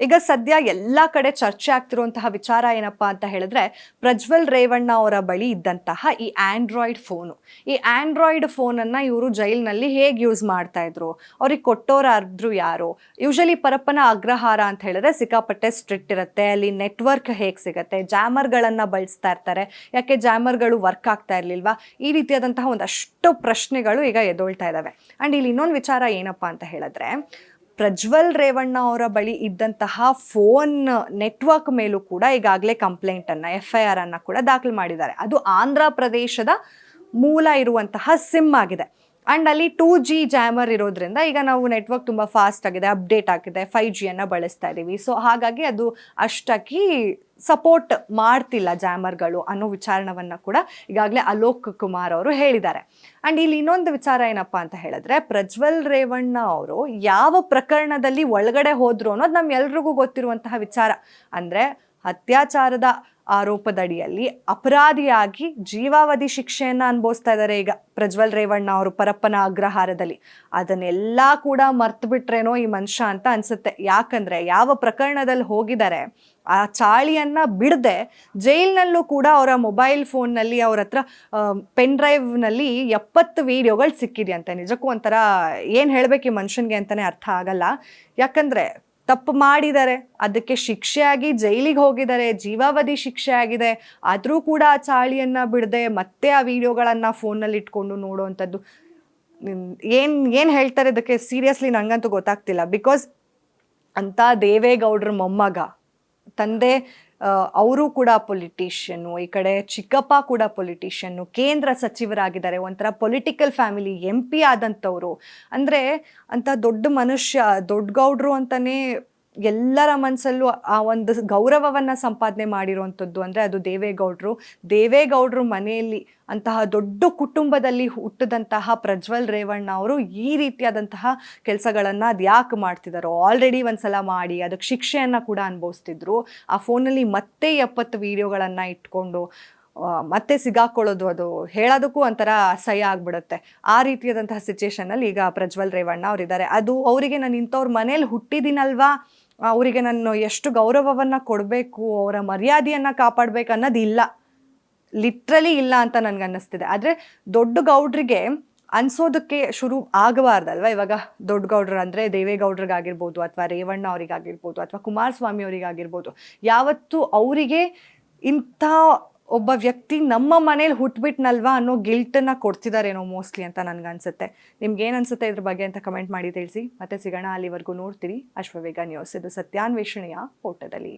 ಈಗ ಸದ್ಯ ಎಲ್ಲ ಕಡೆ ಚರ್ಚೆ ಆಗ್ತಿರುವಂತಹ ವಿಚಾರ ಏನಪ್ಪಾ ಅಂತ ಹೇಳಿದ್ರೆ ಪ್ರಜ್ವಲ್ ರೇವಣ್ಣ ಅವರ ಬಳಿ ಇದ್ದಂತಹ ಈ ಆಂಡ್ರಾಯ್ಡ್ ಫೋನು. ಈ ಆಂಡ್ರಾಯ್ಡ್ ಫೋನನ್ನು ಇವರು ಜೈಲಿನಲ್ಲಿ ಹೇಗೆ ಯೂಸ್ ಮಾಡ್ತಾ ಇದ್ರು, ಅವ್ರಿಗೆ ಕೊಟ್ಟೋರಾದ್ರು ಯಾರು? ಯೂಶಲಿ ಪರಪ್ಪನ ಅಗ್ರಹಾರ ಅಂತ ಹೇಳಿದ್ರೆ ಸಿಕ್ಕಾಪಟ್ಟೆ ಸ್ಟ್ರಿಕ್ಟ್ ಇರುತ್ತೆ, ಅಲ್ಲಿ ನೆಟ್ವರ್ಕ್ ಹೇಗೆ ಸಿಗುತ್ತೆ, ಜಾಮರ್ಗಳನ್ನು ಬಳಸ್ತಾ ಇರ್ತಾರೆ, ಯಾಕೆ ಜಾಮರ್ಗಳು ವರ್ಕ್ ಆಗ್ತಾ ಇರಲಿಲ್ವಾ? ಈ ರೀತಿಯಾದಂತಹ ಒಂದಷ್ಟು ಪ್ರಶ್ನೆಗಳು ಈಗ ಎದ್ದೊಳ್ತಾ ಇದ್ದಾವೆ. ಆ್ಯಂಡ್ ಇಲ್ಲಿ ಇನ್ನೊಂದು ವಿಚಾರ ಏನಪ್ಪಾ ಅಂತ ಹೇಳಿದ್ರೆ ಪ್ರಜ್ವಲ್ ರೇವಣ್ಣ ಅವರ ಬಳಿ ಇದ್ದಂತಹ ಫೋನ್ ನೆಟ್ವರ್ಕ್ ಮೇಲೂ ಕೂಡ ಈಗಾಗಲೇ ಕಂಪ್ಲೇಂಟನ್ನು FIR ಅನ್ನು ಕೂಡ ದಾಖಲು ಮಾಡಿದ್ದಾರೆ. ಅದು ಆಂಧ್ರ ಪ್ರದೇಶದ ಮೂಲ ಇರುವಂತಹ ಸಿಮ್ ಆಗಿದೆ. ಆ್ಯಂಡ್ ಅಲ್ಲಿ 2G ಜಾಮರ್ ಇರೋದ್ರಿಂದ ಈಗ ನಾವು ನೆಟ್ವರ್ಕ್ ತುಂಬ ಫಾಸ್ಟ್ ಆಗಿದೆ, ಅಪ್ಡೇಟ್ ಆಗಿದೆ, 5Gಯನ್ನು ಬಳಸ್ತಾ ಇದ್ದೀವಿ. ಸೊ ಹಾಗಾಗಿ ಅದು ಅಷ್ಟಾಗಿ ಸಪೋರ್ಟ್ ಮಾಡ್ತಿಲ್ಲ ಜಾಮರ್ಗಳು ಅನ್ನೋ ವಿಚಾರಣವನ್ನು ಕೂಡ ಈಗಾಗಲೇ ಅಲೋಕ್ ಕುಮಾರ್ ಅವರು ಹೇಳಿದ್ದಾರೆ. ಆ್ಯಂಡ್ ಇಲ್ಲಿ ಇನ್ನೊಂದು ವಿಚಾರ ಏನಪ್ಪ ಅಂತ ಹೇಳಿದ್ರೆ ಪ್ರಜ್ವಲ್ ರೇವಣ್ಣ ಅವರು ಯಾವ ಪ್ರಕರಣದಲ್ಲಿ ಒಳಗಡೆ ಹೋದ್ರು ಅನ್ನೋದು ನಮ್ಮೆಲ್ರಿಗೂ ಗೊತ್ತಿರುವಂತಹ ವಿಚಾರ. ಅಂದರೆ ಅತ್ಯಾಚಾರದ ಆರೋಪದಡಿಯಲ್ಲಿ ಅಪರಾಧಿಯಾಗಿ ಜೀವಾವಧಿ ಶಿಕ್ಷೆಯನ್ನು ಅನುಭವಿಸ್ತಾ ಇದ್ದಾರೆ ಈಗ ಪ್ರಜ್ವಲ್ ರೇವಣ್ಣ ಅವರು ಪರಪ್ಪನ ಅಗ್ರಹಾರದಲ್ಲಿ. ಅದನ್ನೆಲ್ಲ ಕೂಡ ಮರ್ತು ಬಿಟ್ರೇನೋ ಈ ಮನುಷ್ಯ ಅಂತ ಅನ್ಸುತ್ತೆ. ಯಾಕಂದರೆ ಯಾವ ಪ್ರಕರಣದಲ್ಲಿ ಹೋಗಿದ್ದಾರೆ ಆ ಚಾಳಿಯನ್ನು ಬಿಡದೆ ಜೈಲಿನಲ್ಲೂ ಕೂಡ ಅವರ ಮೊಬೈಲ್ ಫೋನ್ನಲ್ಲಿ ಅವ್ರ ಹತ್ರ ಪೆನ್ ಡ್ರೈವ್ನಲ್ಲಿ 70 ವೀಡಿಯೋಗಳು ಸಿಕ್ಕಿದೆಯಂತೆ. ನಿಜಕ್ಕೂ ಒಂಥರ ಏನು ಹೇಳಬೇಕು ಈ ಮನುಷ್ಯನಿಗೆ ಅಂತಲೇ ಅರ್ಥ ಆಗಲ್ಲ. ಯಾಕಂದರೆ ತಪ್ಪು ಮಾಡಿದ್ದಾರೆ, ಅದಕ್ಕೆ ಶಿಕ್ಷೆಯಾಗಿ ಜೈಲಿಗೆ ಹೋಗಿದ್ದಾರೆ, ಜೀವಾವಧಿ ಶಿಕ್ಷೆ ಆಗಿದೆ, ಆದರೂ ಕೂಡ ಆ ಚಾಳಿಯನ್ನು ಬಿಡದೆ ಮತ್ತೆ ಆ ವಿಡಿಯೋಗಳನ್ನು ಫೋನಲ್ಲಿ ಇಟ್ಕೊಂಡು ನೋಡುವಂಥದ್ದು ಏನು ಹೇಳ್ತಾರೆ ಇದಕ್ಕೆ ಸೀರಿಯಸ್ಲಿ ನನಗಂತೂ ಗೊತ್ತಾಗ್ತಿಲ್ಲ. ಬಿಕಾಸ್ ಅಂಥ ದೇವೇಗೌಡರ ಮೊಮ್ಮಗ ತಂದೆ ಅವರು ಕೂಡ ಪೊಲಿಟಿಷಿಯನ್ನು, ಈ ಕಡೆ ಚಿಕ್ಕಪ್ಪ ಕೂಡ ಪೊಲಿಟಿಷಿಯನ್ನು, ಕೇಂದ್ರ ಸಚಿವರಾಗಿದ್ದಾರೆ, ಒಂಥರ ಪೊಲಿಟಿಕಲ್ ಫ್ಯಾಮಿಲಿ, MP ಆದಂಥವ್ರು. ಅಂದರೆ ಅಂಥ ದೊಡ್ಡ ಮನುಷ್ಯ, ದೊಡ್ಡ ಗೌಡ್ರು ಅಂತಲೇ ಎಲ್ಲರ ಮನಸ್ಸಲ್ಲೂ ಆ ಒಂದು ಗೌರವವನ್ನು ಸಂಪಾದನೆ ಮಾಡಿರುವಂಥದ್ದು ಅಂದರೆ ಅದು ದೇವೇಗೌಡರು ಮನೆಯಲ್ಲಿ ಅಂತಹ ದೊಡ್ಡ ಕುಟುಂಬದಲ್ಲಿ ಹುಟ್ಟಿದಂತಹ ಪ್ರಜ್ವಲ್ ರೇವಣ್ಣ ಅವರು ಈ ರೀತಿಯಾದಂತಹ ಕೆಲಸಗಳನ್ನು ಅದು ಯಾಕೆ ಮಾಡ್ತಿದ್ದಾರೋ, ಆಲ್ರೆಡಿ ಒಂದು ಸಲ ಮಾಡಿ ಅದಕ್ಕೆ ಶಿಕ್ಷೆಯನ್ನು ಕೂಡ ಅನುಭವಿಸ್ತಿದ್ರು. ಆ ಫೋನಲ್ಲಿ ಮತ್ತೆ 70 ವೀಡಿಯೋಗಳನ್ನು ಇಟ್ಕೊಂಡು ಮತ್ತೆ ಸಿಗಾಕೊಳ್ಳೋದು, ಅದು ಹೇಳೋದಕ್ಕೂ ಒಂಥರ ಅಸಹ್ಯ ಆಗ್ಬಿಡುತ್ತೆ. ಆ ರೀತಿಯಾದಂತಹ ಸಿಚುಯೇಷನಲ್ಲಿ ಈಗ ಪ್ರಜ್ವಲ್ ರೇವಣ್ಣ ಅವರಿದ್ದಾರೆ. ಅದು ಅವರಿಗೆ ನಾನು ಇಂಥವ್ರ ಮನೇಲಿ ಹುಟ್ಟಿದ್ದೀನಲ್ವಾ, ಅವರಿಗೆ ನಾನು ಎಷ್ಟು ಗೌರವವನ್ನು ಕೊಡಬೇಕು, ಅವರ ಮರ್ಯಾದೆಯನ್ನು ಕಾಪಾಡಬೇಕು ಅನ್ನೋದಿಲ್ಲ, ಲಿಟ್ರಲಿ ಇಲ್ಲ ಅಂತ ನನಗನ್ನಿಸ್ತಿದೆ. ಆದರೆ ದೊಡ್ಡ ಗೌಡ್ರಿಗೆ ಅನ್ಸೋದಕ್ಕೆ ಶುರು ಆಗಬಾರ್ದಲ್ವ. ಇವಾಗ ದೊಡ್ಡ ಗೌಡ್ರು ಅಂದರೆ ದೇವೇಗೌಡ್ರಿಗಾಗಿರ್ಬೋದು, ಅಥವಾ ರೇವಣ್ಣ ಅವರಿಗಾಗಿರ್ಬೋದು, ಅಥವಾ ಕುಮಾರಸ್ವಾಮಿ ಅವರಿಗಾಗಿರ್ಬೋದು, ಯಾವತ್ತೂ ಅವರಿಗೆ ಇಂಥ ಒಬ್ಬ ವ್ಯಕ್ತಿ ನಮ್ಮ ಮನೇಲಿ ಹುಟ್ಬಿಟ್ನಲ್ವಾ ಅನ್ನೋ ಗಿಲ್ಟನ್ನು ಕೊಡ್ತಿದ್ದಾರೇನೋ ಮೋಸ್ಟ್ಲಿ ಅಂತ ನನಗನ್ಸುತ್ತೆ. ನಿಮ್ಗೇನು ಅನಿಸುತ್ತೆ ಇದ್ರ ಬಗ್ಗೆ ಅಂತ ಕಮೆಂಟ್ ಮಾಡಿ ತಿಳಿಸಿ. ಮತ್ತೆ ಸಿಗೋಣ, ಅಲ್ಲಿವರೆಗೂ ನೋಡ್ತೀರಿ ಅಶ್ವವೇಗ ನ್ಯೂಸ್. ಇದು ಸತ್ಯಾನ್ವೇಷಣೆಯ ಓಟದಲ್ಲಿ.